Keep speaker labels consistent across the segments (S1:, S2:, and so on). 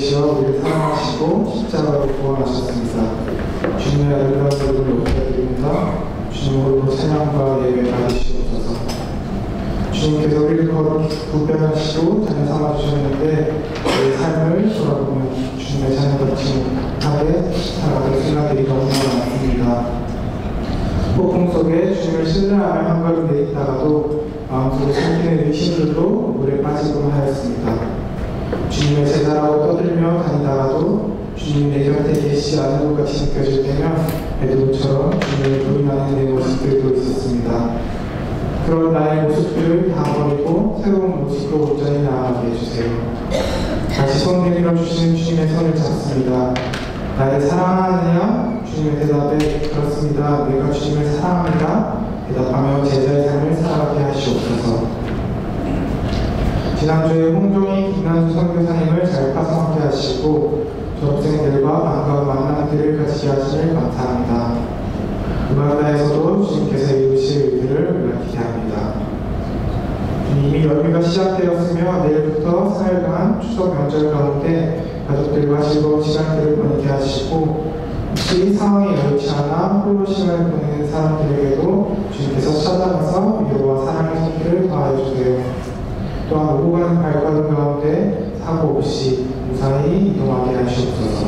S1: 되시어 우리를 사랑하시고 십자가로 구원하셨습니다. 주님의 아름다운 이름을 높여드립니다. 주님으로 찬양과 예배 받으시옵소서. 주님께서 우리를 거룩히 구별하시고 자녀 삼아주셨는데 우리의 삶을 돌아보면 주님의 자녀같이 하게 살아갈 순간들이 너무나 많습니다. 폭풍 속에 주님을 신뢰하며 한 걸음 내딛다가도 마음속에 숨기는 의심들로 물에 빠지곤 하였습니다. 주님의 제자라고 떠들며 다니다가도 주님 내 곁에 계시지 않은 것 같이 느껴질 때면 베드로처럼 주님을 부인하는 내 모습들도 있었습니다. 그런 나의 모습들을 다 버리고 새로운 모습으로 온전히 나아가게 해주세요. 다시 손 내밀어 주시는 주님의 손을 잡습니다. 나를 사랑하느냐? 주님의 대답에 그렇습니다. 내가 주님을 사랑합니다. 대답하며 제자의 삶을 살아가게 하시옵소서. 지난주에 홍종희 김난주 선교사님을 잘 파송하게 하시고 졸업생들과 반가운 만남들을 같이 하시길 감사합니다. 우간다에서도 주님께서 이루실 일들을 기대합니다. 이미 열기가 시작되었으며 내일부터 4일간 추석 명절 가운데 가족들과 즐거운 시간들을 보내게 하시고 혹시 상황이 여의치 않아 홀로 시간을 보내는 사람들에게도 주님께서 찾아가서 위로와 사랑의 손길을 더하여주세요. 또한 오고 가는 발걸음 가운데 사고 없이 무사히 이동하게 하시옵소서.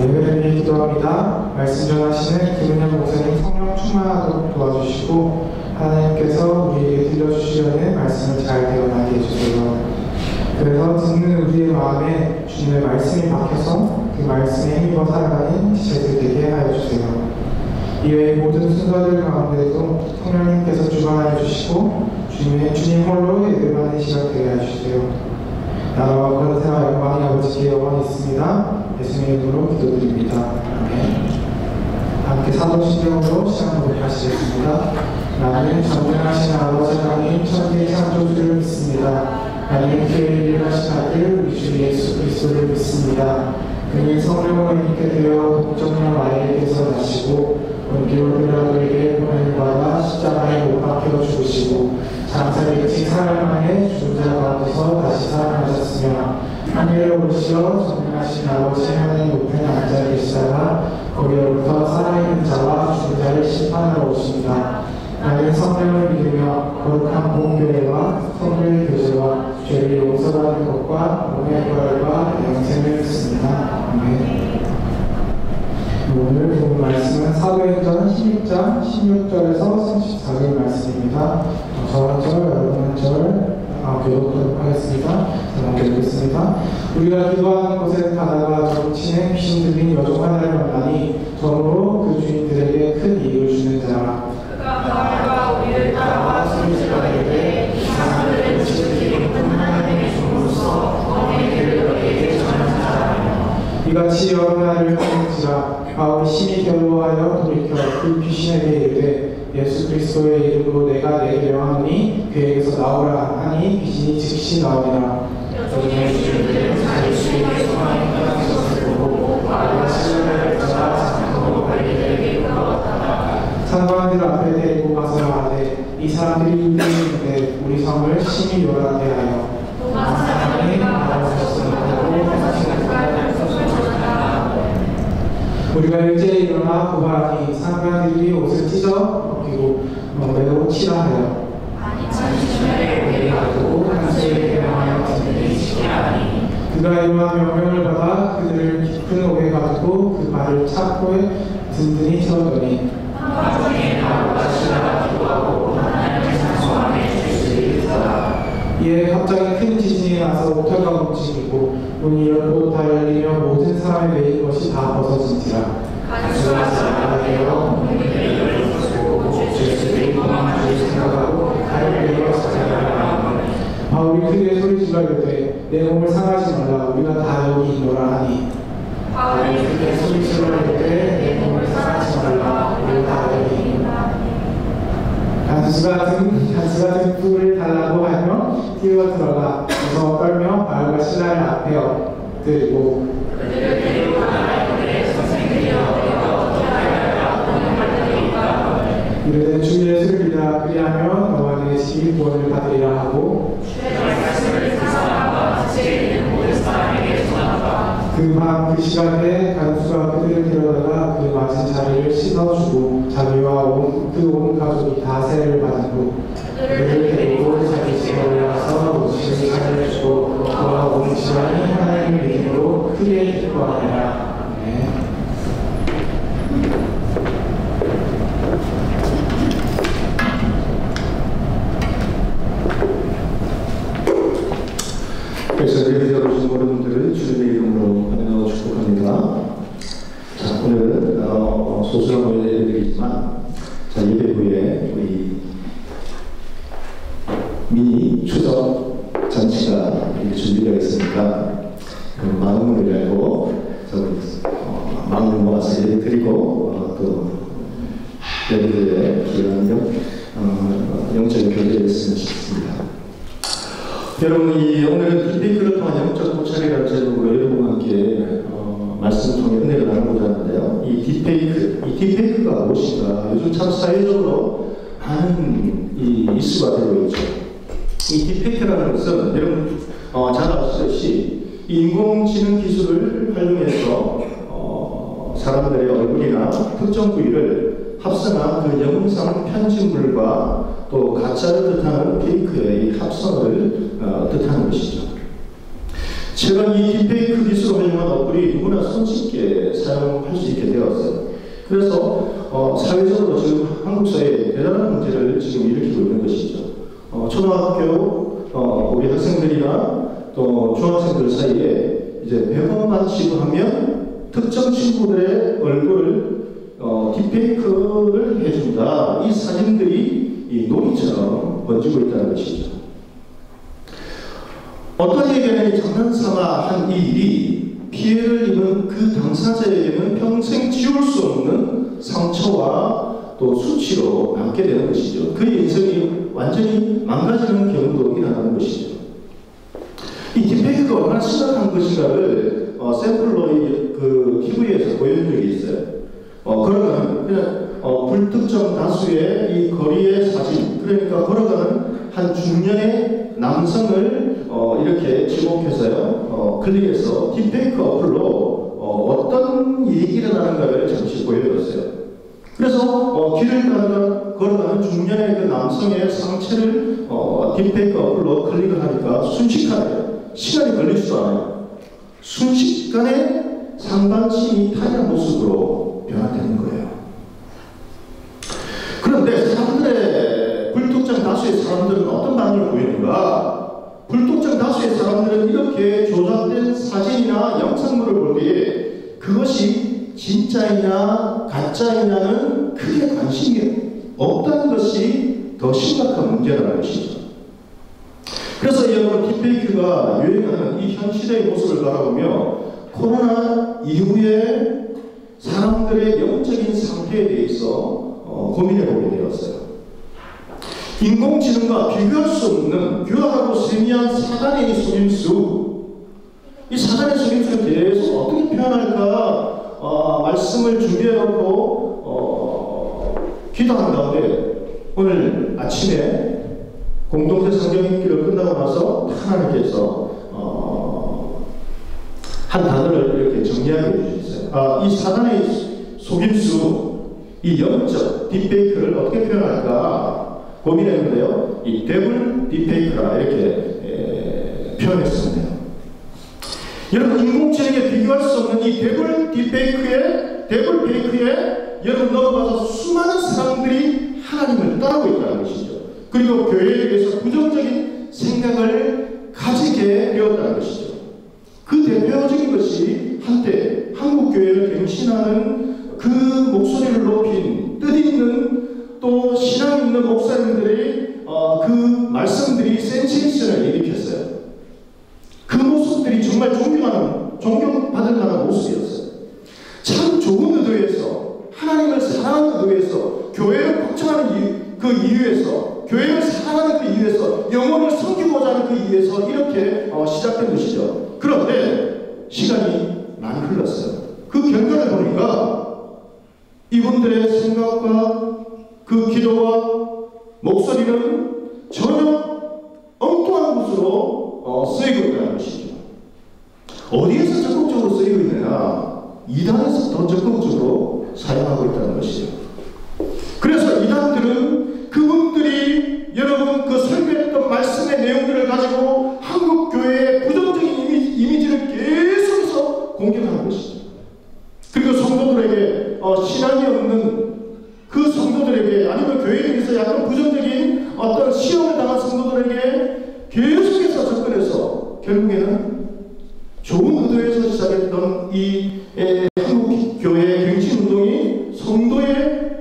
S1: 예배를 위해 기도합니다. 말씀 전하시는 김은현 목사님 성령 충만하도록 도와주시고 하나님께서 우리에게 들려주시려는 말씀을 잘 배워나게 해주세요. 그래서 듣는 우리의 마음에 주님의 말씀이 박혀서 그 말씀에 힘입어 살아가는 지체들 되게 하여 주세요. 이외의 모든 순서들 가운데도 성령님께서 주관하여 주시고 주님 홀로 예배받는 시간 되게 해주세요. 나라와 권세와 영광이 아버지께 영원히 있습니다. 예수님의 이름으로 기도드립니다. 아멘. 함께 사도신경으로 시작하도록 하시겠습니다. 나는 전능하신 아버지 하나님 천지의 창조주를 믿습니다. 나는 그의 일하신 아들 우리 주 예수 그리스도를 믿습니다. 그는 성령으로 있게 되어 동정녀 마리아에게서 나시고 본디오 빌라도에게 보내는 바가 십자가에 못 박혀 죽으시고 장사를 끝이 사흘 만에 죽은 자 가운데서 다시 살아나셨으며 하늘에 오르시어 전능하신 아버지 하나님 우편에 앉아 계시다가 거기로부터 살아있는 자와 죽은 자를 심판하러 오십니다. 나는 성령을 믿으며 거룩한 보험교회와 성도의 교제와 죄를 용서받는 것과 몸의 부활과 영생을 믿습니다. 아멘. 오늘 본 말씀은 사도행전 16장 16절에서 34절 말씀입니다. 저한 절, 여러분 한 절 교독하도록 하겠습니다. 먼저 읽겠습니다. 우리가 기도하는 곳에 가다가 정치에 귀신 들린 여종 하나를 만나니 저으로 그 주인들에게 큰 이익을 주는 자라. 그가 말과 우리를 따라와 소리질러 이르되 이 사람들의 무식들이 높은 하나님의 종으로서 구원의 길을 너희에게 전하는 자라며 이같이 여러 날을 하는지라 바울이 심히 괴로워하여 돌이켜 그 귀신에게 이르되 예수 그리스도의 이름으로 내가 내게 명하노니 그에게서 나오라 하니 귀신이 즉시 나오니라. 여종의 주인들은 자기 주인의 소망이 끝난 것을 보고 말과 신뢰를 떠나 장통으로 관리들에게 물어봤다가 상관들 앞에 데리고 가서 말하되 이 사람들이 유대인인데 우리 성을 심히 요란하게 하여 도망 사람이 나오셨음을 우리가 일제히 일어나 부활하니 상관들이 옷을 찢어 벗기고 매우 치라하여 자신들의 오해가 두고 한수에게 명하여 그들이 지게 하니 그가 이러한 명령을 받아 그들을 깊은 오해가 두고 그 발을 착고에 든든히 채웠더니 나중에 바로가 지나가 기도하고 하나님의 상소함에 주시를 있더라. 이에 갑자기 큰 지진이 나서 옥토가 움직이고 문이 열고 다 열리며 모든 사람의 매인 것이 다 벗어진지라. 간수가 자라가 되어 문이 열리고 죄수들이 도망칠 생각하고 칼을 베어 찾아가라. 바울이 크게 소리질러 이르되 내 몸을 상하지 말라 우리가 다 여기 있노라 하니 바울이 크게 소리질러 이르되 내 몸을 상하지 말라 우리가 다 여기 있노라. 간수 같은 뿔을 달라고 하며 뛰어 들어가 무서워 떨며 바울과 실라를 앞에 엎드리고 그들을 데리고 나라 그들의 선생들이여 내가 어떻게 하여야 구원을 받으리까 이르되 주 예수를 믿으라 그리하면 너와 내 집이 구원을 받으리라 하고 주의 말씀을 그 사람과 같이 읽는 모든 사람 그 시간에 간수가 그들을 데려다가 그 맞은 자리를 씻어주고 자기와 온 가족이 다 세례를 받은 후 그들을 데리고 자기 집에 올라가서 음식을 차려주고 그와 온 집안이 하나님을 믿음으로 크게 기뻐하니라. 아멘.
S2: 그래서 예배에 오신 모든 분들을 주님의 이름으로 환영하고 축복합니다. 자, 오늘은 소소한 예배드리지만 예배 후에 우리 미니 추석 잔치가 준비되어 있으니까 많은 분들이 알고 마음을 모아서 예배 드리고 또 예배에 기여하는 영적인 교제를 했으면 싶습니다. 여러분, 오늘은 디페이크를 통한 영적 고찰이라는 제목으로 여러분과 함께 말씀을 통해 은혜를 나누고자 하는데요. 이 디페이크가 무엇인가? 요즘 참 사회적으로 많은 이슈가 되고 있죠. 이 디페이크라는 것은 여러분 잘 아시듯이 인공지능 기술을 활용해서 사람들의 얼굴이나 특정 부위를 합성한 그 영상 편집물과 또 가짜를 뜻하는 페이크의 이 합성을 뜻하는 것이죠. 최근 이 딥페이크 기술을 활용한 어플이 누구나 손쉽게 사용할 수 있게 되었어요. 그래서 사회적으로 지금 한국 사회에 대단한 문제를 지금 일으키고 있는 것이죠. 초등학교 우리 학생들이나 또 중학생들 사이에 이제 100번만 시도하면 특정 친구들의 얼굴을 딥페이크를 해준다. 이 사진들이 이 놀이처럼 번지고 있다는 것이죠. 어떤 얘기는 장난삼아 한 이 일이 피해를 입은 그 당사자에게는 평생 지울 수 없는 상처와 또 수치로 남게 되는 것이죠. 그의 인생이 완전히 망가지는 경우도 일어나는 것이죠. 이 딥페이크가 얼마나 심각한 것인가를 샘플로 그 TV에서 보여준 적이 있어요. 그러면 그냥 불특정 다수의 이 거리의 사진, 그러니까 걸어가는 한 중년의 남성을 이렇게 지목해서요, 클릭해서 딥페이크 어플로 어떤 일이 일어나는가를 잠시 보여줬어요. 그래서 길을 걸어가는 중년의 그 남성의 상체를 딥페이크 어플로 클릭을 하니까 순식간에 시간이 걸리지도 않아요. 순식간에 상반신이 타이한 모습으로 변화되는 거예요. 그런데 사람들의 불특정 다수의 사람들은 어떤 반응을 보이는가? 불특정 다수의 사람들은 이렇게 조작된 사진이나 영상물을 볼 때에 그것이 진짜이냐 가짜이냐는 크게 관심이 없다는 것이 더 심각한 문제라는 것이죠. 그래서 여러분, 딥페이크가 유행하는 이 현 시대의 모습을 바라보며 코로나 이후에 사람들의 영적인 상태에 대해서 고민해보게 되었어요. 인공지능과 비교할 수 없는 교활하고 세미한 사단의 속임수, 이 사단의 속임수에 대해서 어떻게 표현할까 말씀을 준비해놓고 기도한 가운데 오늘 아침에 공동체 성경 읽기를 끝나고 나서 하나님께서 한 단어를 이렇게 정리하게 해주셨어요. 이 사단의 속임수, 이 영적 딥페이크를 어떻게 표현할까 고민했는데요. 이 데블 딥페이크라 이렇게 표현했습니다. 여러분, 인공지능에 비교할 수 없는 이 데블 페이크에 여러분 넘어가서 수많은 사람들이 하나님을 따르고 있다는 것이죠. 그리고 교회에 대해서 부정적인 생각을 가지게 되었다는 것이죠. 그 대표적인 것이 한때 한국교회를 갱신하는 그 목소리를 높인 뜻있는 또 신앙 있는 목사님들의 그 말씀들이 센세이션을 일으켰어요. 그 모습들이 정말 존경받을 만한 모습이었어요. 참 좋은 의도에서, 하나님을 사랑하는 의도에서, 교회를 걱정하는 그 이유에서, 교회를 사랑하는 그 이유에서, 영혼을 섬기고자 하는 그 이유에서 이렇게 시작된 것이죠. 그런데 시간이 많이 흘렀어요. 그 결과를 보니까 이분들의 생각과 그 기도와 목소리는 전혀 엉뚱한 곳으로 쓰이고 있다는 것이죠. 어디에서 적극적으로 쓰이고 되어 있느냐? 이단에서 더 적극적으로 사용하고 있다는 것이죠. 그래서 이단들은 그분들이 여러분 그 설교했던 말씀의 내용들을 가지고 한국 교회의 부정적인 이미지를 계속해서 공격하는 것이죠. 그리고 성도들에게 신앙이 없는 그 성도들에게 아니면 교회에 대해서 약간 부정적인 어떤 시험을 당한 성도들에게 계속해서 접근해서 결국에는 좋은 의도에서 시작했던 이 한국교회의 갱신운동이 성도의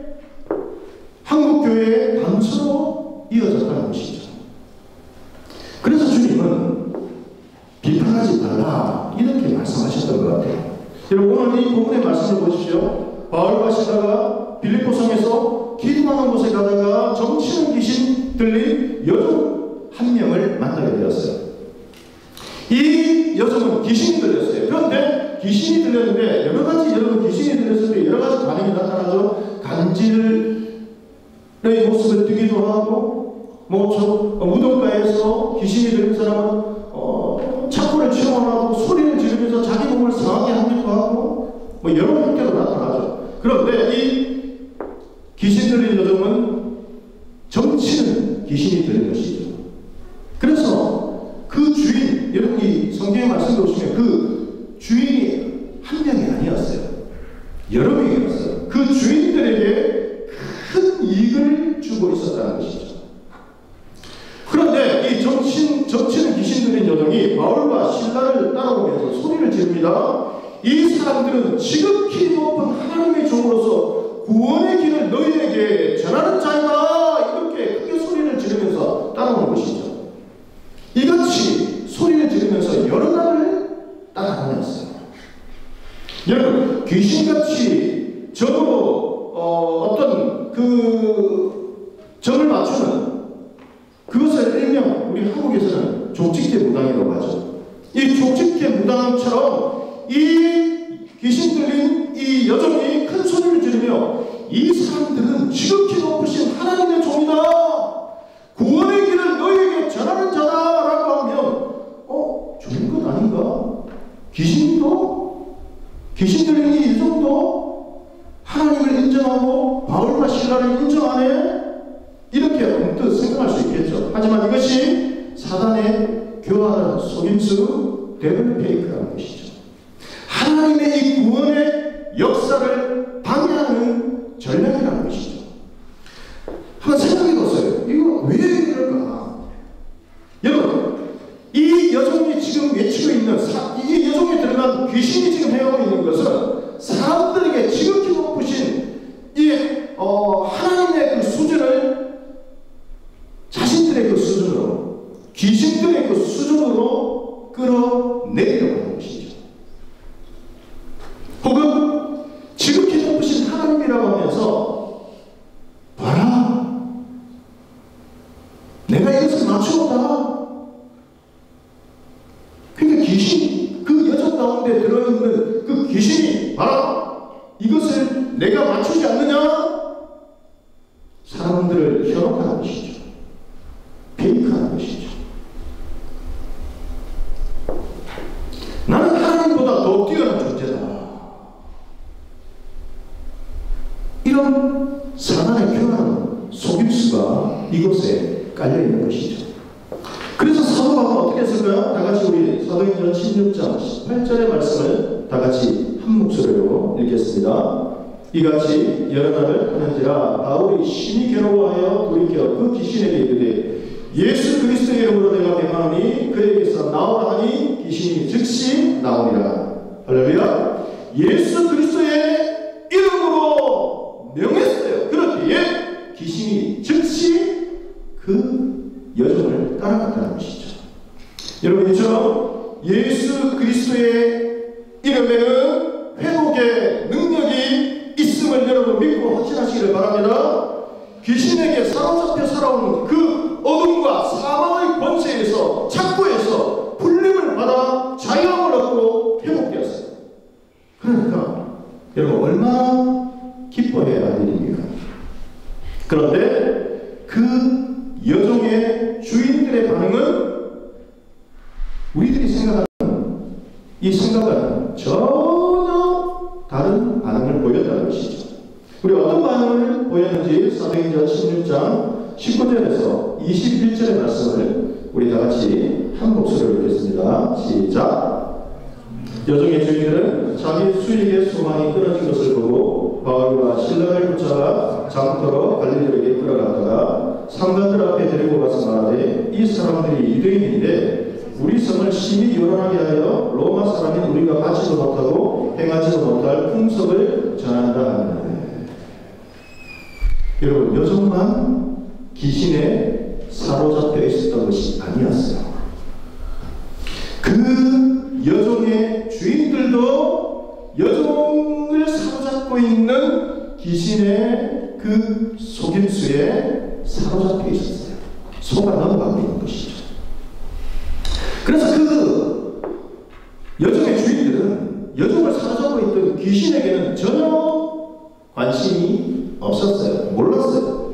S2: 한국교회의 단서로 이어졌다는 것이죠. 그래서 주님은 비판하지 말라 이렇게 말씀하셨던 것 같아요. 여러분 오늘 이 본문의 말씀을 보십시오. 바울과 시라가 빌립보성에서 기도하는 곳에 가다가 정치는 귀신 들린 여종 한 명을 만나게 되었어요. 이 여종은 귀신이 들렸어요. 그런데 귀신이 들렸는데 여러가지 여러분 귀신이 들렸을 때 여러가지 반응이 나타나죠. 간질의 모습을 띠기도 하고 무덤가에서 귀신이 들린 사람은 착고를 치워놔도 소리를 지르면서 자기 몸을 상하게 하기도 하고 여러 형태로 나타나죠. 그런데 이 귀신 들린 여종은 정치는 귀신이 들린 것이죠. 그래서 그 주인, 여러분이 성경의 말씀을 보시면 그 주인이 한 명이 아니었어요. 여러 명이었어요. 그 주인들에게 큰 이익을 주고 있었다는 것이죠. 그런데 이 정치는 귀신 들린 여종이 바울과 실라를 따라오면서 소리를 지릅니다. 이 사람들은 지극히 높은 하나님의 종으로서 구원의 길을 너희에게 전하는 자이다. 이렇게 크게 소리를 지르면서 따라오는 것이죠. 이같이 소리를 지르면서 여러 날을 따라다녔어요. 여러분 귀신같이 점으로 어떤 그 점을 맞추는 그것을 일명 우리 한국에서는 족직계 무당이라고 하죠. 이 족직계 무당처럼 이 귀신 들린 이 여종이 큰 소리를 지르며 이 사람들은 지극히 높으신 하나님의 종이다. 구원의 길을 너희에게 전하는 자다라고 하면 좋은 것 아닌가? 귀신 들린 이 여종도 하나님을 인정하고 바울과 실라를 인정하네? 이렇게 언뜻 생각할 수 있겠죠. 하지만 이것이 사단의 교활한 속임수 데블 페이크라는 것이죠. 하나님의 이 구원의 역사를 방해하는 전략이라는 것이죠. 한번 생각해 보세요. 이거 왜 이럴까? 여러분, 이 여종이 지금 외치고 있는 이 여종에 들어간 귀신이 지금 해오고 있는 것은 사람들에게 지극히 높으신 이 하나님의 그 수준을 자신들의 그 수준으로 귀신들의 그 수준으로 끌어내리려고 하는 것이죠. 혹은 지극히 높으신 하나님이라고 하면서 봐라 내가 이것을 맞추었다. 그러니까 귀신 그 여자 가운데 들어있는 그 귀신이 봐라 이것을 내가 맞추지 않느냐 사람들을 현혹하는 것이죠. 페이크하는 것이죠. 나는 하나님보다 더 뛰어난 존재다. 이런 사단의 교활한 속임수가 이곳에 깔려있는 것이죠. 그래서 사도 바울은 어떻게 했을까요? 다같이 우리 사도행전 16장 18절의 말씀을 다같이 한 목소리로 읽겠습니다. 이같이 여러 날을 하는지라 바울이 심히 괴로워하여 돌이켜 그 귀신에게 이르되 예수 그리스도의 이름으로 내가 명하노니 그에게서 나오라 하니 귀신이 즉시 나오니라. 할렐루야. 예수 그리스도의 이름으로 명했어요. 그렇기에 귀신이 즉시 그 여종을 따라갔다는 것이죠. 여러분 이처럼 예수 그리스도의 이름에는 회복의 능력이 있음을 여러분 믿고 확신하시기를 바랍니다. 귀신에게 사로잡혀 살아오는 그 어둠과 사망의 권세에서 착고에서 풀림을 받아 자유함을 얻고 회복되었어요. 그러니까 여러분 얼마나 기뻐해야 할 일입니까? 그런데 그 여종의 주인들의 반응은 우리들이 생각하는 이 생각은 전혀 다른 반응을 보였다는 것이죠. 우리 어떤 반응을 보였는지 사도행전 16장 19절에서 21절의 말씀을 우리 다 같이 한 목소리로 읽겠습니다. 시작. 여종의 주인들은 자기 수익의 소망이 끊어진 것을 보고 바울과 실라를 붙잡아 장터로 갈릴리에게 끌어갔다가 상관들 앞에 데리고 가서 말하되 이 사람들이 유대인인데 우리 성을 심히 요란하게 하여 로마 사람인 우리가 받지도 못하고 행하지도 못할 풍속을 전한다 하는데, 여러분, 여종만 귀신에 사로잡혀 있었던 것이 아니었어요. 그 여종의 주인들도 여종을 사로잡고 있는 귀신의 그 속임수에 사로잡혀 있었어요. 속아 넘어가고 있는 것이죠. 그래서 그 여종의 주인들은 여종을 사로잡고 있던 귀신에게는 전혀 관심이 없었어요. 몰랐어요.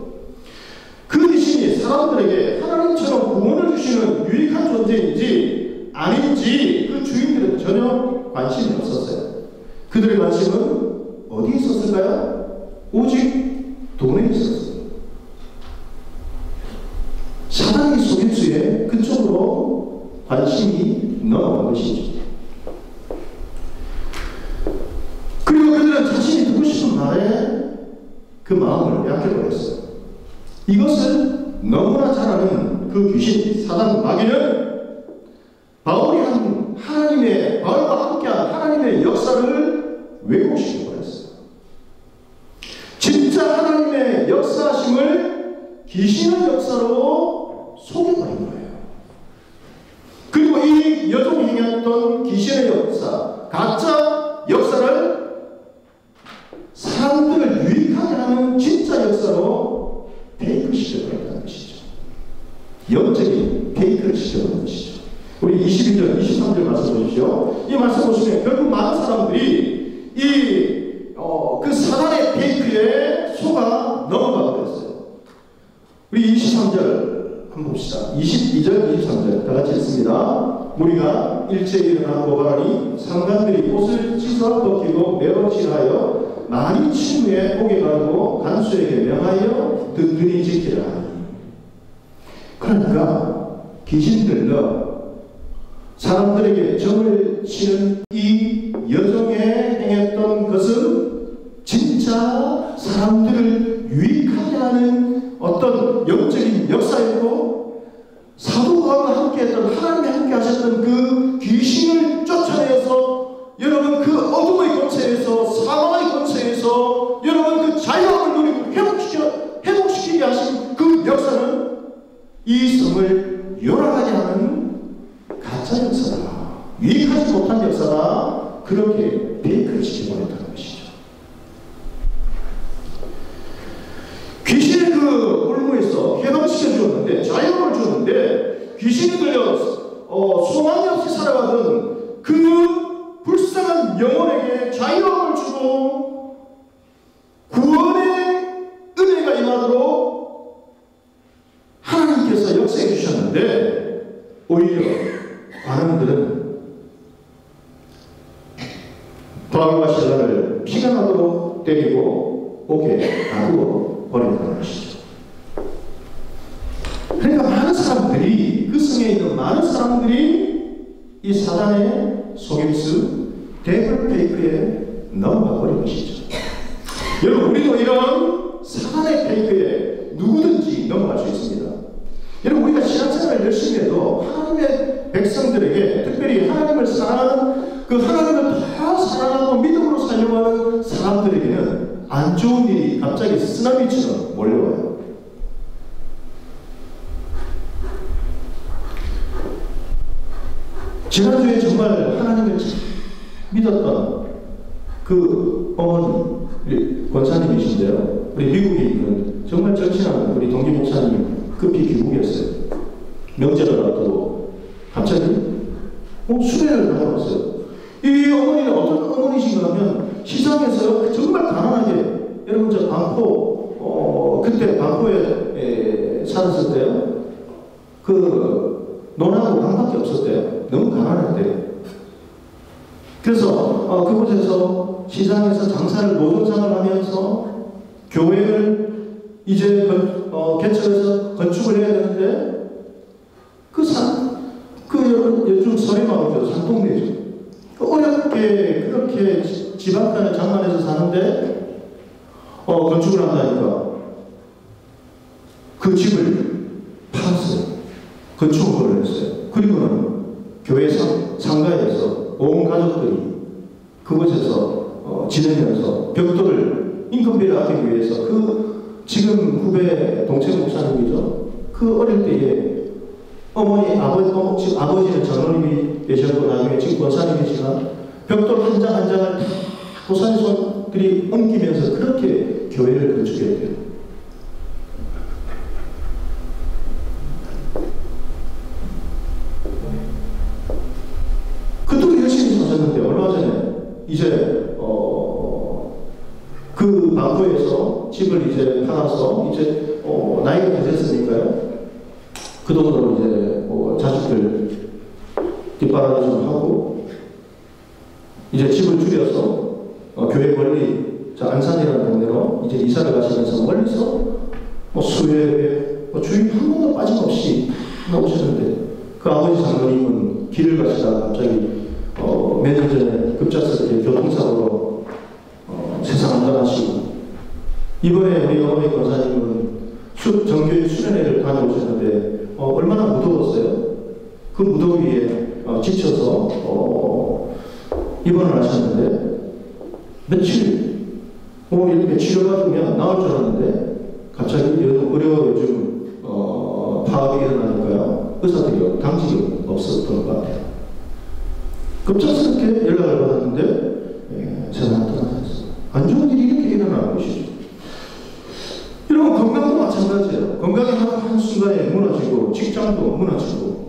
S2: 그 귀신이 사람들에게 하나님처럼 구원을 주시는 유익한 존재인지 아닌지 그 주인들은 전혀 관심이 없었어요. 그들의 관심은 어디에 있었을까요? 오직 돈에 있었어요. 사단의 속임수에 그쪽으로 관심이 넘어간 것이죠. 그리고 그들은 자신이 듣고 싶은 말에 그 마음을 약해버렸어요. 이것을 너무나 잘 아는 그 귀신, 사단 마귀는 바울이 한 바울과 함께한 하나님의 역사를 왜곡시켜버렸어요. 진짜 하나님의 역사하심을 귀신의 역사로 속여버린 거예요. 그리고 이 여종이 행했던 귀신의 역사, 가짜 역사를 사람들을 유익하게 하는 진짜 역사로 페이크 시켜버렸다는 것이죠. 영적인 페이크를 시켜버린 것이죠. 우리 22절, 23절 말씀 보십시오. 이 말씀 보시면 결국 많은 사람들이 그 사단의 페이크에 속아 넘어가 버렸어요. 우리 23절 한번 봅시다. 22절, 23절 다 같이 읽습니다. 우리가 일제에 일어나 고발하니 상관들이 옷을 찢어 벗기고 매어질하여 많이 침무에 옥에 가두고 간수에게 명하여 든든히 지키라 하니. 그러니까 귀신들도 사람들에게 점을 치는 이 여종에 행했던 것은 진짜 사람들을 유익하게 하는 어떤 영적인 역사였고, 사도 바울과 함께했던, 하나님이 함께 하셨던 그 귀신을 쫓아내서 여러분 그 어둠의 권세에서, 사망의 권세에서 여러분 그 자유함을 누리고 회복시키게 하신 그 역사는 이 성을 요란하게 하는 가짜 역사다, 유익하지 못한 역사다, 그렇게 페이크를 시켜버렸다는 것이죠. 귀신의 그 올무에서 해방시켜 주었는데, 자유함을 주었는데, 귀신이 들려 소망이 없이 살아가던 그 불쌍한 영혼에게 자유함을 주고 구원의 은혜가 임하도록 하나님께서 역사해 주셨는데, 오히려 관원들은 바울과 실라를 피가 나도록 때리고 옥에 가두어 버린다는 것이죠. 그러니까 많은 사람들이, 그 성에 있는 많은 사람들이 이 사단의 속임수, 데블 페이크에 넘어가 버린 것이죠. 여러분, 우리도 이런 사단의 페이크에 누구든지 넘어갈 수 있습니다. 여러분, 우리가 신앙생활을 열심히 해도 하나님의 백성들에게, 특별히 하나님을 사랑하는, 그 하나님을 더 사랑하고 믿음으로 살려고 하는 사람들에게는 안 좋은 일이 갑자기 쓰나미처럼 몰려와요. 지난주에 정말 하나님을 믿었던 그 어머니, 우리 권사님이신데요, 우리 미국에 있는 정말 절친한 우리 동기 목사님 급히 귀국했어요. 명절을 앞두고 갑자기 수배를 당해봤어요. 이 어머니는 어떤 어머니신가 하면, 시장에서 정말 가난하게, 여러분 저 반포, 그때 반포에 살았을 때요, 그 논하고 강밖에 없었대요. 너무 가난했대요. 그래서 그곳에서 시장에서 장사를 노동상을 하면서 교회를 이제 개척해서 건축을 해야 되는데 요즘 서리마을이죠. 산동네죠. 어렵게 그렇게 집 앞에 장만해서 사는데 건축을 한다니까 그 집을 팔았어요. 건축을 했어요. 그리고는 교회 상가에서 온 가족들이 그곳에서 지내면서 벽돌을 인건비를 아끼기 위해서 지금 후배 동생 목사님이죠. 그 어릴 때에 아버지는 전원님이 계셨고 나중에 지금 권사님이지만 벽돌 한 장 한 장을 다 도산의 손들이 옮기면서 그렇게 교회를 건축했대요. 그것도 열심히 사셨는데 얼마 전에 이제 그 방구에서 집을 이제 팔아서 이제 나이가 더 됐으니까요. 그 돈으로 이제 자식들 뒷바라지 좀 하고 이제 집을 줄여서 교회 멀리 안산이라는 동네로 이제 이사를 가시면서 멀리서 수요일에 주일 한 번도 빠짐없이 나오셨는데 그 아버지 장로님은 길을 가시다가 갑자기 몇 년 전에 급작스럽게 교통사고로 세상 안 떠나시고 이번에 우리 어머니 권사님은 정교회 수련회를 다녀오셨는데 얼마나 무더웠어요. 그 무더위에 지쳐서 입원을 하셨는데 며칠 이렇게 치료받으면 나을 줄 알았는데 갑자기 의료 요즘 파업이 일어나니까요. 의사들이 당직이 없었던 것 같아요. 급작스럽게 연락을 받았는데 제가 나타났어요. 안 좋은 일이 이렇게 일어나는 것이죠. 이런 건강도 마찬가지예요. 건강이 한순간에 무너지고 직장도 무너지고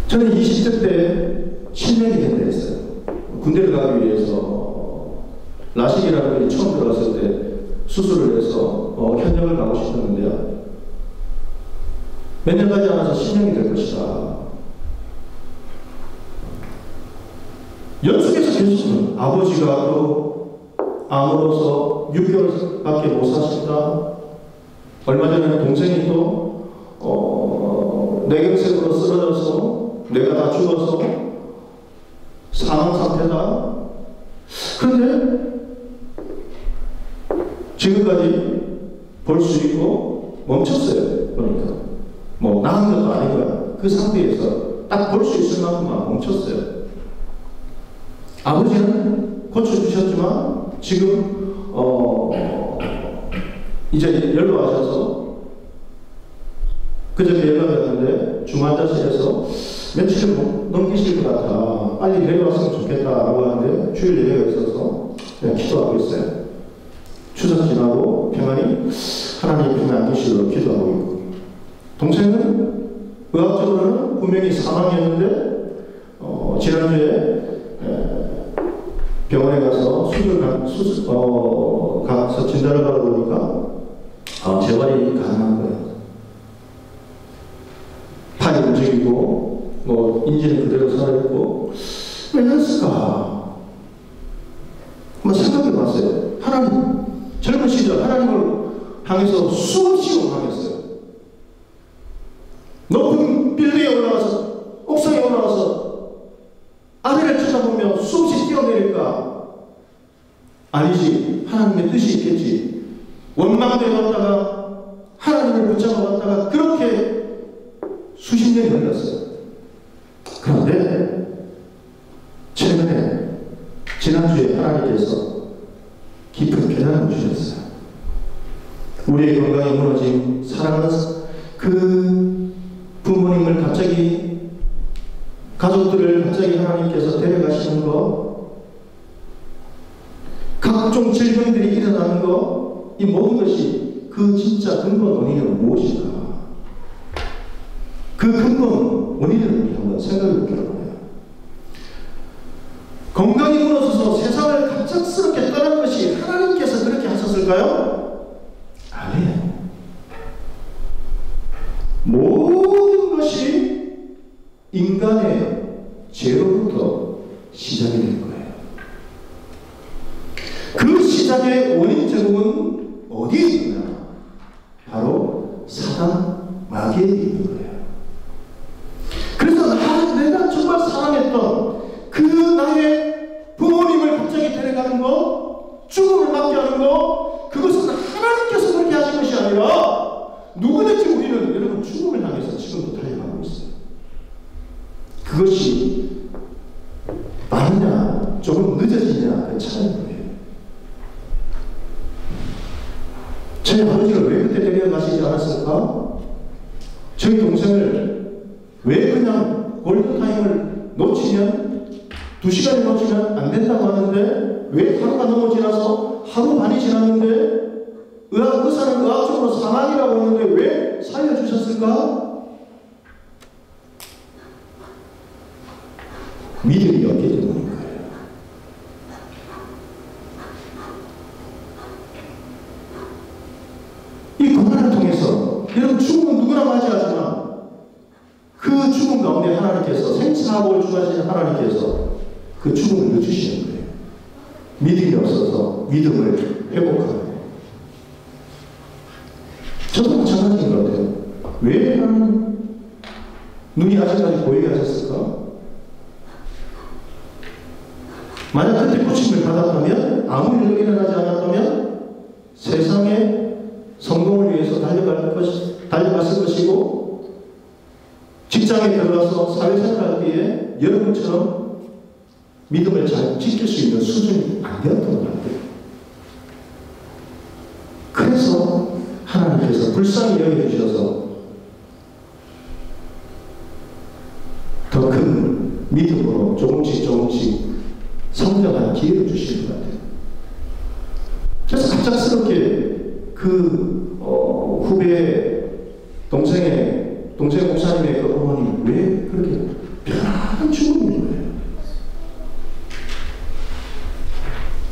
S2: 저는 20대 때 실명이 된다 했어요. 군대를 가기 위해서 라식이라는 분이 처음 들어갔을 때 수술을 해서 현역을 가고 싶었는데요. 몇 년 가지 않아서 실명이 될 것이다. 연속해서 계시면 아버지가 또 암으로서 6개월밖에 못 사신다. 얼마 전에 동생이 또 뇌경색으로 쓰러져서 뇌가 다 죽어서 사망 상태다. 그런데 지금까지 볼 수 있고 멈췄어요. 그러니까 나은 것도 아니고요. 그 상태에서 딱 볼 수 있을 만큼만 멈췄어요. 아버지는 고쳐주셨지만 지금 이제 연로하셔서 그저께 연락이 왔는데 중환자실에서 며칠을 넘기실 것 같아. 빨리 내려왔으면 좋겠다라고 하는데 주일 예배가 있어서 그냥 기도하고 있어요. 추석 지나고 평안히 하나님 품에 안기시도록 기도하고 있고 동생은 의학적으로는 분명히 사망이었는데 지난주에 병원에 가서 가서 진단을 받아보니까 재활이 가능한 거예요. 팔이 움직이고 인지는 그대로 살아있고 왜 그랬을까? 한번 생각해봤어요. 하나님 젊은 시절 하나님을 향해서 수없이 원망했어요. 높은 빌딩에 올라가서 옥상에 올라가서 아들을 쳐다보며 수없이 뛰어내릴까? 아니지. 하나님의 뜻이 있겠지. 원망되었다가 하나님을 붙잡아왔다가 그렇게 수십 년이 흘렀어요. 그런데 최근에 지난주에 하나님께서 깊은 깨달음을 주셨어요. 우리의 건강이 무너진 사랑하는 그 부모님을 갑자기 가족들을 갑자기 하나님께서 데려가시는 거, 각종 질병들이 일어나는 거, 이 모든 것이 그 진짜 근본 원인은 무엇인가? 그 근본 원인을 한번 생각해 보기로 해요. 건강이 무너져서 세상을 갑작스럽게 떠난 것이 하나님께서 그렇게 하셨을까요? 아니에요. 인간의 죄로부터 시작이 된 거예요. 그 시작의 원인 제목은 어디에 있나? 바로 사단 마귀에 있는 거예요. 그래서 내가 정말 사랑했던 그 나의 부모님을 갑자기 데려가는 거, 죽음을 맞게 하는 거, 그것은 하나님께서 그렇게 하신 것이 아니라 누구든지 우리는 여러분 죽음을 향해서 지금도 달려가고 있어요. 그것이 빠르냐 조금 늦어지냐 그 차이인 거예요. 저희 아버지가 왜 그때 데려가시지 않았을까? 저희 동생을 왜 그냥 골든타임을 놓치면 2시간이 놓치면 안 된다고 하는데 왜 하루가 너무 지나서 하루 반이 지났는데 의사는 의학적으로 사망이라고 했는데 왜 살려주셨을까? 믿음이 없기 때문인 거예요. 이 고난을 통해서 여러분 죽음은 누구나 맞이하지만 그 죽음 가운데 하나님께서 생사복을 주하시는 하나님께서 그 죽음을 늦추시는 거예요. 믿음이 없어서 믿음을 회복하는 거예요. 저도 마찬가지인 것 같아요. 왜 하나님 눈이 아직까지 보이게 하셨을까? 만약 그때 고침을 받았다면, 아무 일도 일어나지 않았다면 세상에 성공을 위해서 달려갔을 것이고 직장에 들어가서 사회생활할 때에 여러분처럼 믿음을 잘 지킬 수 있는 수준이 안 되었던 것 같아요. 그래서 하나님께서 불쌍히 여겨주셔서 더 큰 믿음으로 조금씩 성장한 기회를 주시는 것 같아요. 그래서 갑작스럽게 그 후배 동생 목사님의 그 어머니 왜 그렇게 편안한 죽음인 거예요.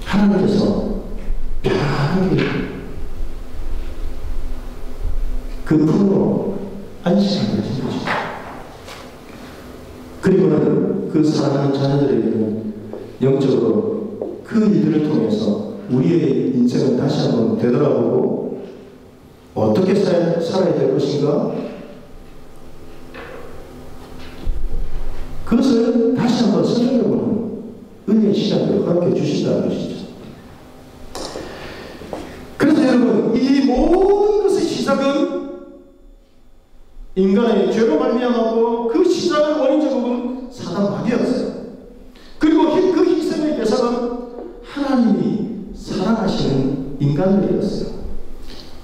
S2: 하나님께서 편안하게 그 품으로 안식하게 하신 것이죠. 그리고는 그 사랑하는 자녀들에게는 영적으로 그 일들을 통해서 우리의 인생을 다시 한번 되돌아보고 어떻게 살아야 될 것인가? 그것을 다시 한번 생각해보는 은혜의 시간을 허락해 주신다는 것이죠. 그래서 여러분, 이 모든 것의 시작은 인간의 죄로 말미암았고 그 시작의 원인 제목은 사단 마귀였어요. 그리고 그 희생의 대상은 하나님이 사랑하시는 인간들이었어요.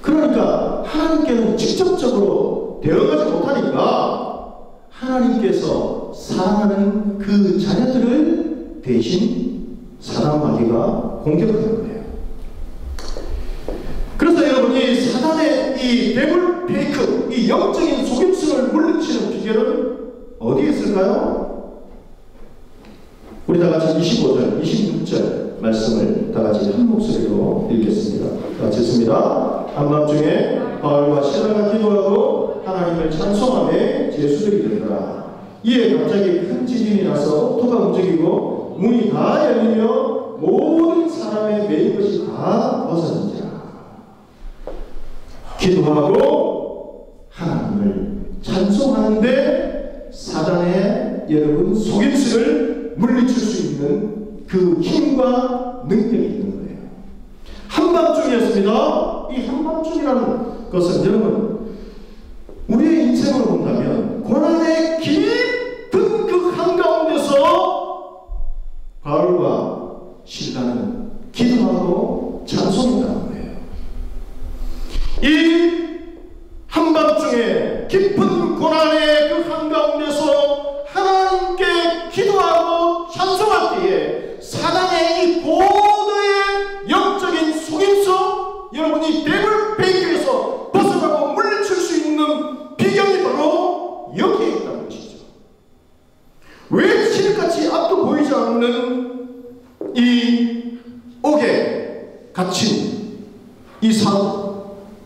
S2: 그러니까 하나님께는 직접적으로 대응하지 못하니까 하나님께서 사랑하는 그 자녀들을 대신 사단 마귀가 공격하는 거예요. 그래서 여러분이 사단의 이 데블 페이크, 이 영적인 속임수를 물리치는 비결은 어디에 있을까요? 우리 다 같이 25절, 26절 말씀을 다 같이 한 목소리로 읽겠습니다. 다 같이 읽습니다. 한밤중에 바울과 실라가 기도하고 하나님을 찬송하며 제수들이 되더라. 이에 갑자기 큰 지진이 나서 토가 움직이고 문이 다 열리며 모든 사람의 매일 것이 다 벗어진지라. 기도하고 하나님을 찬송하는데 사단의 여러분 속임수를 물리칠 수 있는 그 힘과 능력이 있는 거예요. 한밤중이었습니다. 이 한밤중이라는 것은 여러분 우리의 인생으로 본다면 고난의 깊은 그 한가운데서 바울과 실라는 기도하고 찬송했다는 거예요. 이 한밤중에 깊은 고난의 그 한가운데서 하나님께 기도하고 찬송할 때에 사단의 이 고도의 영적인 속임수, 여러분이 데블 페이크에서 벗어나고 물리칠 수 있는 비결이 바로 여기에 있다는 것이죠. 왜 실같이 앞도 보이지 않는 이 옥에 갇힌 이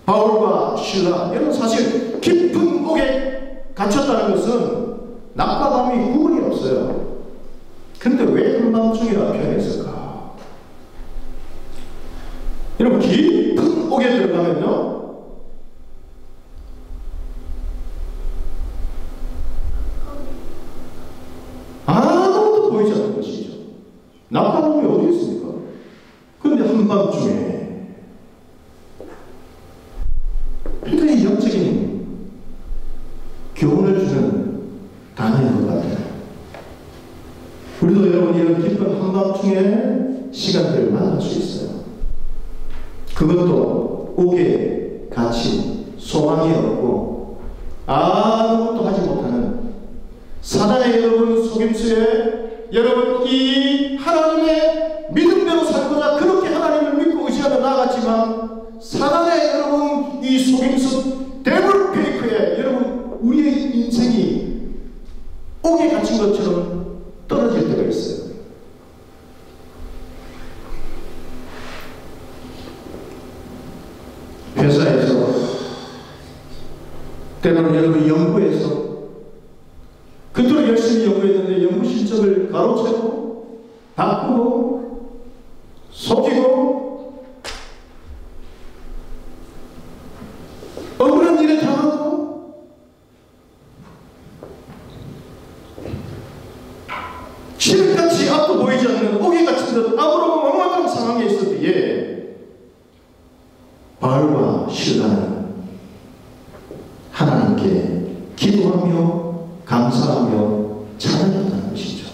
S2: 바울과 실라, 여러분 사실 깊은 옥에 갇혔다는 것은 낮과 밤이 구분이 없어요. 그런데 왜 한밤중이라고 표현했을까? 여러분, 깊은 옥에 들어가면요, 아무것도 보이지 않는 것이죠. 낮과 밤이 어디 있습니까? 그런데 한밤중에 굉장히 영적인 교훈을 주는 단어인 것 같아요. 우리도 여러분 이런 깊은 한밤중에 시간들을 만날 수 있어요. 그것도 옥에 갇힌 소망이 없고 아무것도 하지 못하는 사단의 여러분 속임수에 여러분 이 하나님의 믿음대로 살고자 그렇게 하나님을 믿고 의지하며 나아갔지만 사단의 여러분 이 속임수 데블 페이크에 여러분 우리의 인생이 옥에 갇힌 것처럼 떨어질 때가 있어요. 회사에서 때로는 여러분 연구에서 그토록 열심히 연구했는데 연구 실적을 가로채고 바꾸고 속이고 억울한 일에 당하고 칠흑같이 앞도 보이지 않는 옥에 갇힌 듯 아무런 막막한 상황에 있을 때에 바울과 실라는 하나님께 기도하며 감사하며 찬양했다는 것이죠.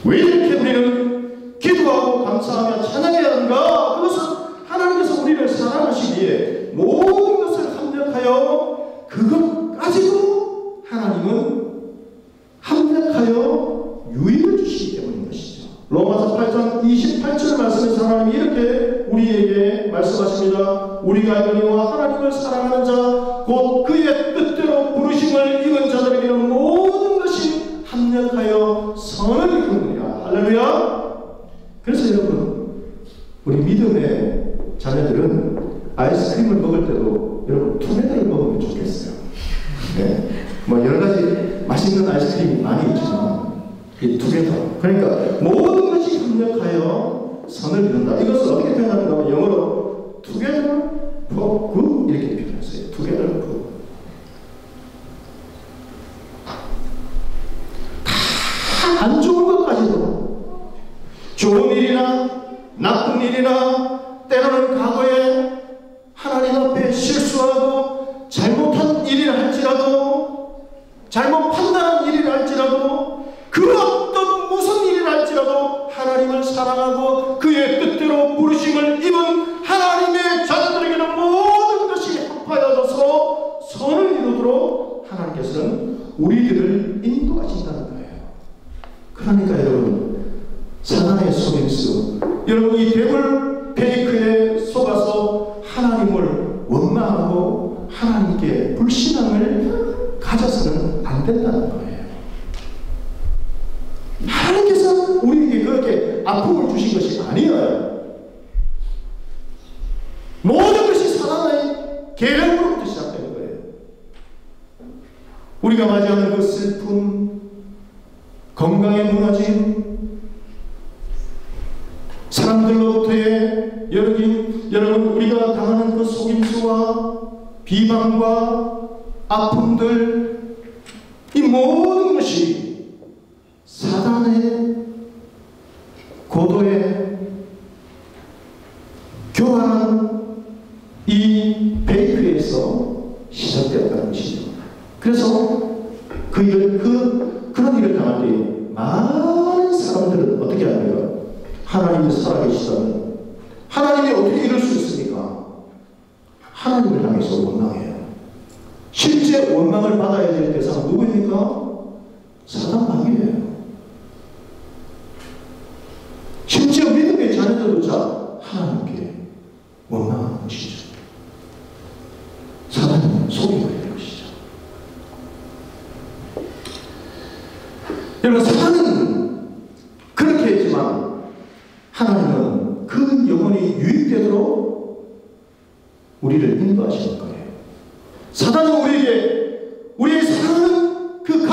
S2: 왜 이렇게 우리는 기도하고 감사하며 찬양해야 하는가? 그것은 하나님께서 우리를 사랑하시기에 모든 것을 합력하여 그것 가지고 하나님은 합력하여 유익을 주시기 때문인 것이죠. 로마서 8장 28절 말씀에서 하나님이 이렇게 우리에게 말씀하십니다. 우리가 알거니와 하나님을 사랑하는 자 곧 그의 뜻대로 부르심을 입은 자들에게는 모든 것이 합력하여 선을 이루느니라. 할렐루야. 그래서 여러분 우리 믿음의 자녀들은 아이스크림을 먹을 때도 여러분 투게더를 먹으면 좋겠어요. 네. 뭐 여러 가지 맛있는 아이스크림이 많이 있지만 이 투게더, 그러니까 모든 것이 협력하여 선을 이룬다. 이것을 어떻게 표현하는가 하면 영어로 together for good 이렇게 표현했어요. together for good. 다 안 좋은 것까지도 좋은 일이나 나쁜 일이나 때로는 과거에 하나님 앞에 실수하고 잘못한 일이라 할지라도 잘못 판단한 일이라 할지라도 그 어떤 무슨 일이라 할지라도 하나님을 사랑하고 그의 뜻대로 부르심을 입은 하나님의 자녀들에게는 모든 것이 합하여져서 선을 이루도록 하나님께서는 우리들을 인도하신다는 거예요. 그러니까 여러분 사단의 속임수, 여러분 이 데블 페이크에 속아서 하나님을 원망하고 하나님께 불신앙을 가져서는 안 된다는 거예요. 하나님께서 우리에게 그렇게 아픔을 주신 것이 아니에요. 모든 것이 사단의 계략으로부터 시작되는 거예요. 우리가 맞이하는 그 슬픔, 건강의 무너짐, 사람들로부터의 여러분 우리가 당하는 그 속임수와 비방과 아픔들, 이 모든 것이 사단의 고도의 교활한 이 페이크에서 시작되었다는 것이죠. 그래서 그런 일을 당할 때 많은 사람들은 어떻게 합니까? 하나님이 살아계시다면 하나님이 어떻게 이럴 수 있습니까? 하나님을 향해서 원망해요. 실제 원망을 받아야 될 대상은 누구입니까? 사단마귀예요. 심지어 믿음의 자녀들조차 하나님께 원망하는 것이죠. 사단은 속이고 있는 것이죠. 여러분, 사단은 그렇게 했지만 하나님은 그 영혼이 유익되도록 우리를 인도하시는 거예요. 사단은 우리에게 우리의 사랑하는 그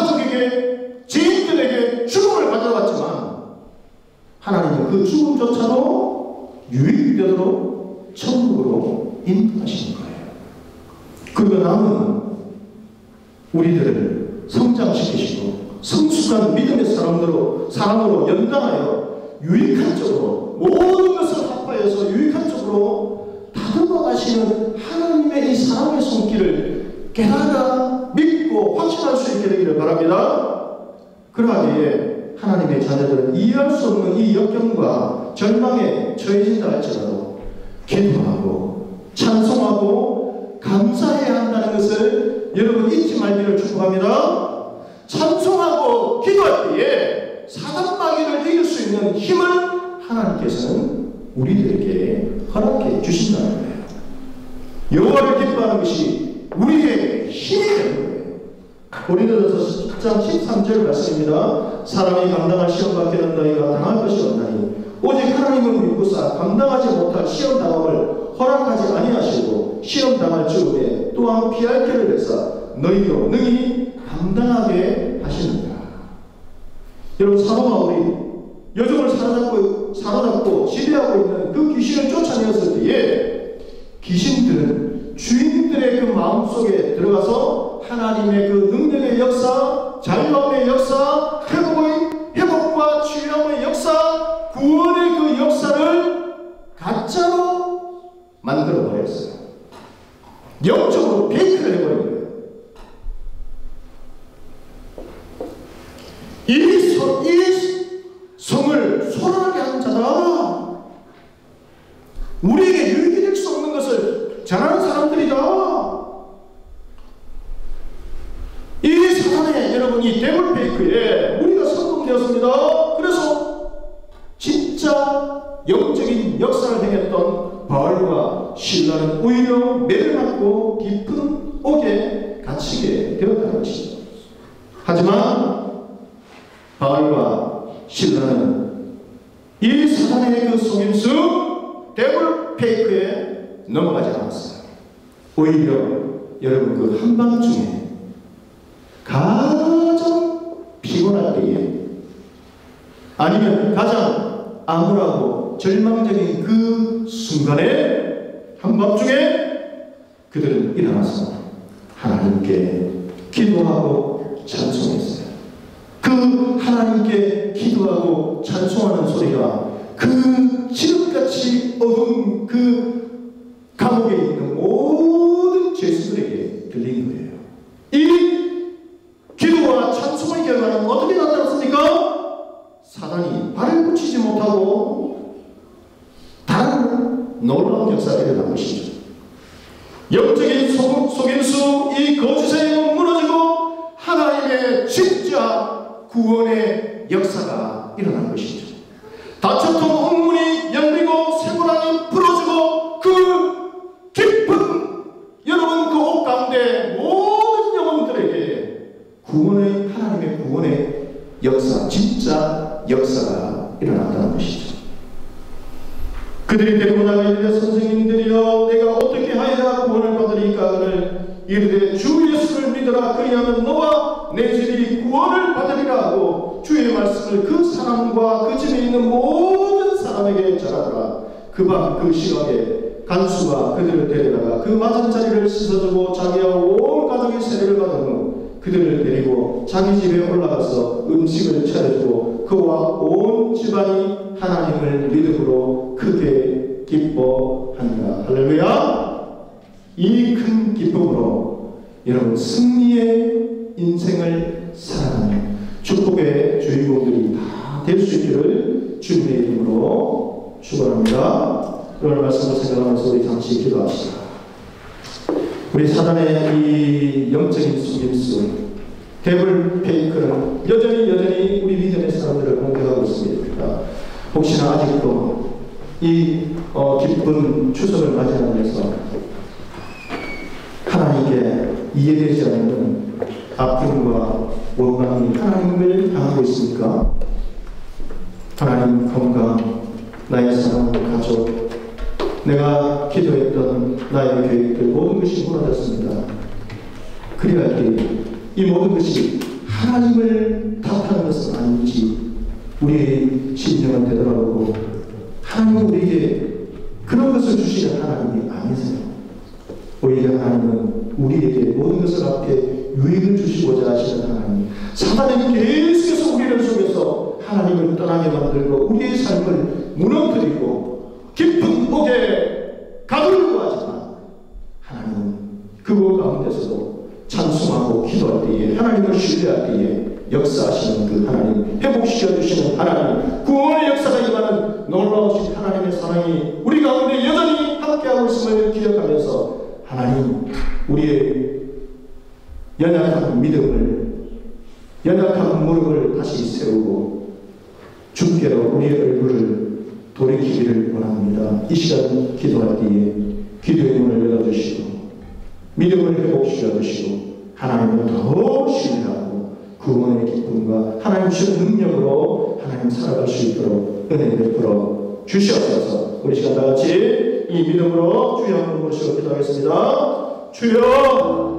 S2: 그 죽음조차도 유익되도록 천국으로 인도하시는 거예요. 그리고 남은 우리들을 성장시키시고 성숙한 믿음의 사람으로 연단하여 유익한 쪽으로 모든 것을 합하여서 유익한 쪽으로 다듬어 가시는 하나님의 이 사랑의 손길을 깨달아 믿고 확신할 수 있게 되기를 바랍니다. 그러하기에 하나님의 자녀들은 이해할 수 없는 이 역경과 절망에 처해진다 할지라도 기도하고 찬송하고 감사해야 한다는 것을 여러분 잊지 말기를 축복합니다. 찬송하고 기도할 때에 사단 마귀를 이길 수 있는 힘을 하나님께서는 우리들에게 허락해 주신다는 거예요. 여호와를 기뻐하는 것이 우리에게 힘이 되는 거예요. 고린도전서 10장 13절 말씀입니다. 사람이 감당할 시험 받기는 너희가 당할 것이 없나니 오직 하나님을 믿고사 감당하지 못할 시험 당함을 허락하지 아니하시고 시험 당할 즈음에 또한 피할 길을 내사 너희로 능히 감당하게 하시느니라. 여러분 사도 바울이 여종을 사로잡고 지배하고 있는 그 귀신을 쫓아내었을 때에 귀신들은 주인들의 그 마음속에 들어가서 하나님의 그 능력의 역사, 자유함의 역사, 회복과 치유함의 역사, 구원의 그 역사를 가짜로 만들어버렸어요. 영적으로 페이크를 해버린 거예요. 이 성을 소란하게 하는 자다. 우리에게 유익이 될 수 없는 것을 전하는 사람들이다. 이 사단의 여러분 이 데블 페이크에 우리가 성공되었습니다. 그래서 진짜 영적인 역사를 행했던 바울과 실라는 오히려 매를 맞고 깊은 옥에 갇히게 되었다는 것이죠. 하지만 바울과 실라는 이 사단의 그 속임수 데블 페이크에 넘어가지 않았어요. 오히려 여러분 그 한밤중에 가장 피곤할 때에 아니면 가장 암울하고 절망적인 그 순간에 한밤중에 그들은 일어나서 하나님께 기도하고 찬송했어요. 그 하나님께 기도하고 찬송하는 소리가 그 지름같이 어두운 그 감옥에 있는 모든 죄수들에게 들린 거예요. 이 기도와 찬송의 결과는 어떻게 나타났습니까? 사단이 발을 붙이지 못하고 다른 놀라운 역사가 일어난 것이죠. 영적인 속임수 이 거짓의 영은 무너지고 하나님의 진짜 구원의 역사가 일어난 것이죠. 닫혔던 옥문이 열리고 쇠고랑이 풀어지고 그 깊은 여러분 그 옥 가운데 모든 영혼들에게 구원의 하나님의 구원의 역사 진짜 역사가 일어났다는 것이죠. 그들이 데리고 나가 이르되 선생님들이여 내가 어떻게 하여야 구원을 받으리까 하거늘 이르되 주 예수를 믿으라 그리하면 너와 내 집이 구원을 받으리라 하고 주의 말씀을 그 사람과 그 집에 있는 모든 사람에게 전하더라. 그 밤 그 시각에 간수가 그들을 데려다가 그 맞은 자리를 씻어주고 자기와 온 가족의 세례를 받은 후 그들을 데리고 자기 집에 올라가서 음식을 차려주고 그와 온 집안이 하나님을 믿음으로 크게 기뻐하니라. 할렐루야. 이 큰 기쁨으로 여러분 승리의 인생을 살아가는 축복의 주인공들이 다 될 수 있기를 주님의 이름으로 축원합니다. 오늘 말씀을 생각하면서 우리 잠시 기도합시다. 우리 사단의 이 영적인 속임수 데블 페이크는 여전히 우리 믿음의 사람들을 공격하고 있습니다. 혹시나 아직도 이 기쁜 추석을 맞이하면서 하나님께 이해되지 않는 아픔과 원망이 하나님을 향하고 있습니까? 하나님 건강, 나의 사랑하는 가족, 내가 기도했던 나의 계획들 모든 것이 무너졌습니다. 그래야 이 모든 것이 하나님을 탓하는 것은 아닌지 우리의 심령을 되돌아보고 하나님은 우리에게 그런 것을 주시는 하나님이 아니세요. 오히려 하나님은 우리에게 모든 것을 앞에 유익을 주시고자 하시는 하나님. 사단은 계속해서 우리를 속여서 하나님을 떠나게 만들고 우리의 삶을 무너뜨리고 깊은 목에 가두려고 하지만 하나님은 그곳 가운데서도 찬송하고 기도할 때에 하나님을 신뢰할 때에 역사하시는 그 하나님, 회복시켜주시는 하나님, 구원의 역사가 임하는 놀라우신 하나님의 사랑이 우리 가운데 여전히 함께하고 있음을 기억하면서 하나님, 우리의 연약한 믿음을, 연약한 무릎을 다시 세우고 주께로 우리의 얼굴을 돌이키기를 원합니다. 이 시간 기도할 때에 기도의 문을 열어주시고 믿음을 회복시켜주시고 하나님을 더 신뢰하고 구원의 기쁨과 하나님 주시는 능력으로 하나님 살아갈 수 있도록 은혜를 베풀어 주시옵소서. 우리 시간 다같이 이 믿음으로 주여 한번 모시고 기도하겠습니다. 주여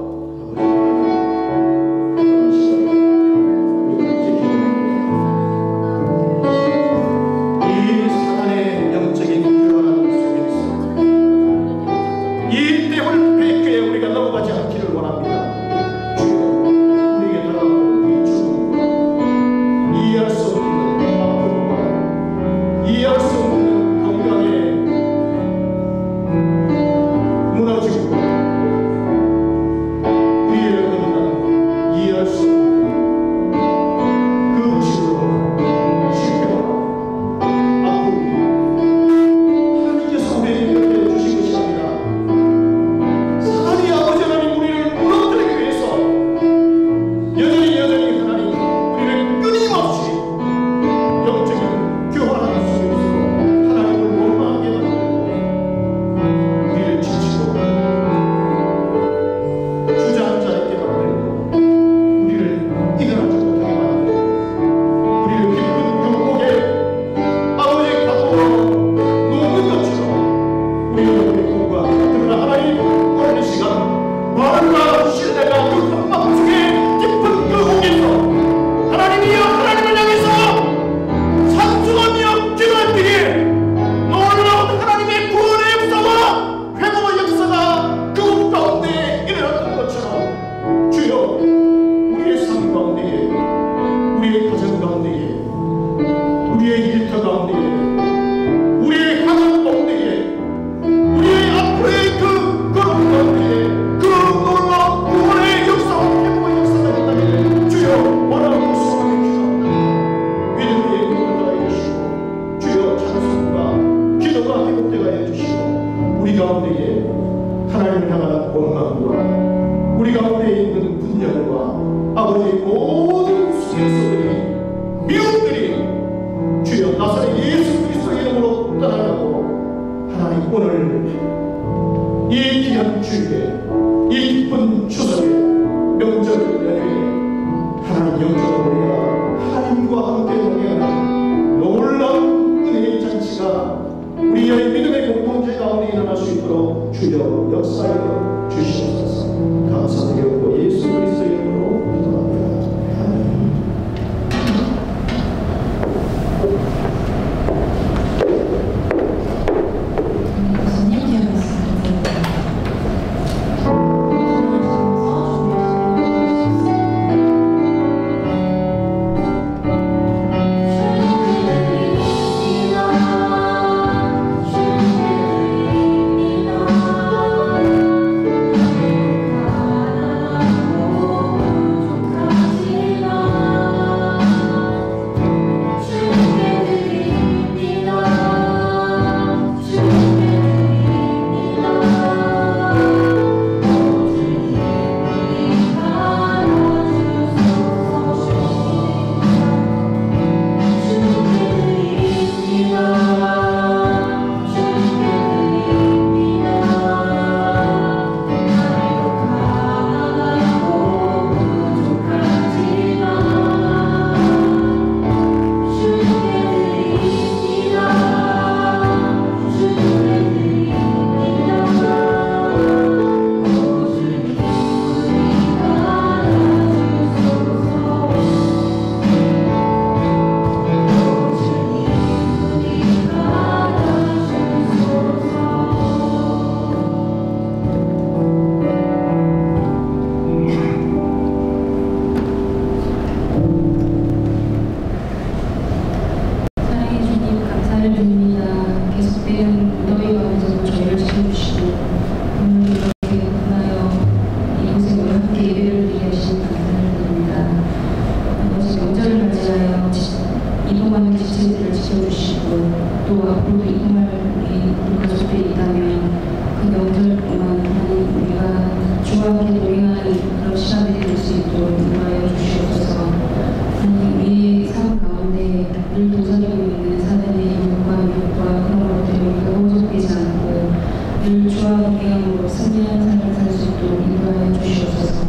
S3: 방향으로 승리하는 삶을 살 수 있도록 인도하여 주시옵소서.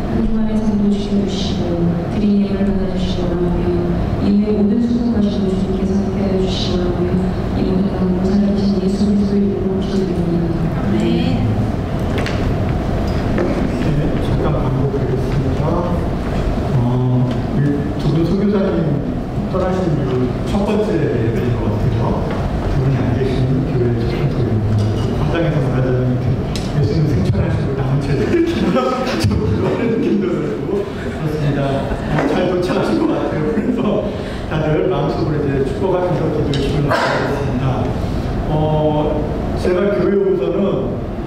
S3: 한 주간의 삶도 지켜주시고 드린 예를 받아주시기 원하며 이후의 모든 수고까지도 주님께서 함께하여 주시기 원하며 이 모든 강으로 살아계신 예수 그리스도의 이름으로 기도드립니다. 네.
S4: 잠깐 반복하겠습니다. 두 분 소교사님 떠나신 이후 첫 번째 예배인 것 같아요. 두 분이 안 계시는 교회 초청토입니다. 광장에서 말하자면 예수님 생천하시고 남은 제자를 기도하는 느낌도 들고 그렇습니다. 잘 도착하신 것 같아요. 그래서 다들 마음속으로 이제 축복하면서 기도해 주시면 감사하겠습니다. 제가 교회 오고서는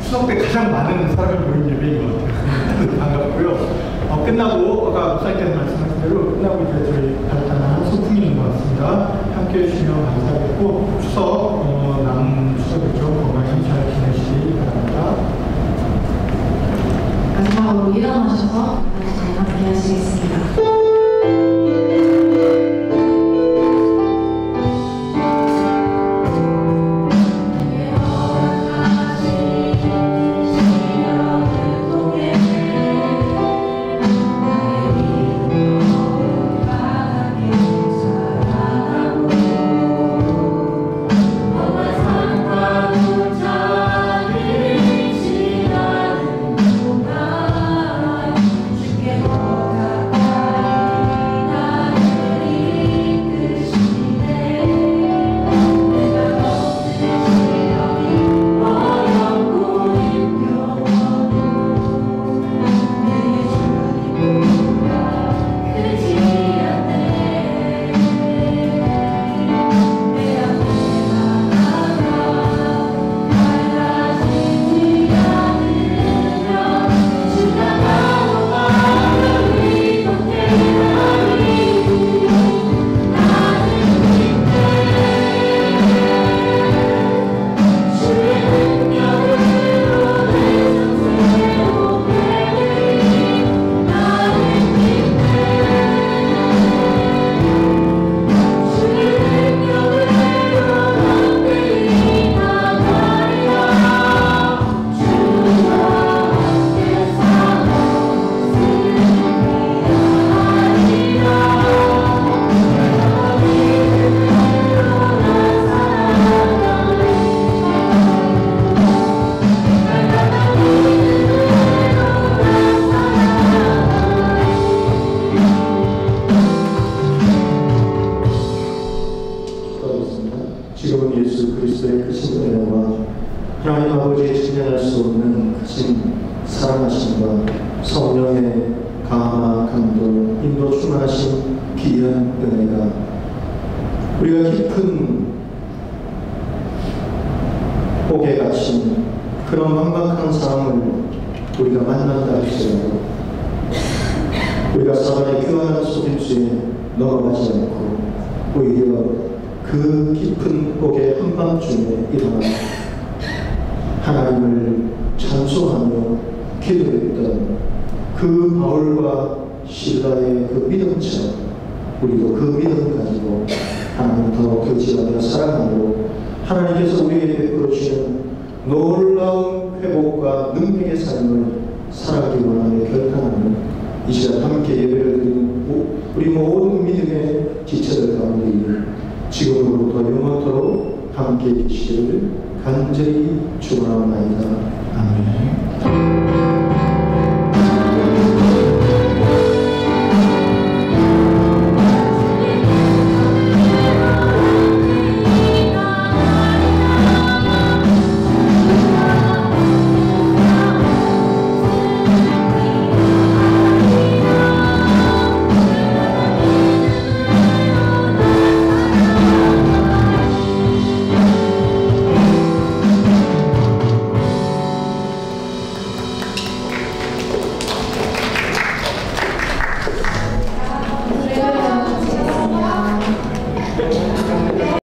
S4: 추석 때 가장 많은 사람이 모인 예배인 것 같아요. 반갑고요. 끝나고 아까 목사님께서 말씀하신 대로 끝나고 이제 저희 간단한 소풍이 있는 것 같습니다. 함께 해주시면 감사하겠고 추석 남은 추석을 좀 건강히 잘 지내시기 바랍니다.
S3: 마지막으로 일어나셔서 다시 함께 하시겠습니다.
S2: 지금은 예수 그리스도의 크신 은혜와 하나님 아버지의 측량할 수 없는 크신 사랑하심과 성령의 감화, 감동, 인도 충만하신 귀한 은혜가 우리가 깊은 복에 갇힌 그런 막막한 상황을 우리가 만난다 할지라도 우리가 사단의 교만한 속임수에 넘어가지 않고 오히려 그 깊은 복의 한밤중에 일어나 하나님을 찬송하며 기도했던 그 바울과 실라의 그 믿음처럼 우리도 그 믿음 가지고 하나님 더 교제하며 사랑하고 하나님께서 우리에게 베풀어 주시는 놀라운 회복과 능력의 삶을 살아가기 원하며 결단하는 이 시간 함께 예배를 드리는 우리 모든 믿음의 지체들 가운데 지금으로부터 영원토록 함께 계시기를 간절히 축원하옵나이다. 아멘.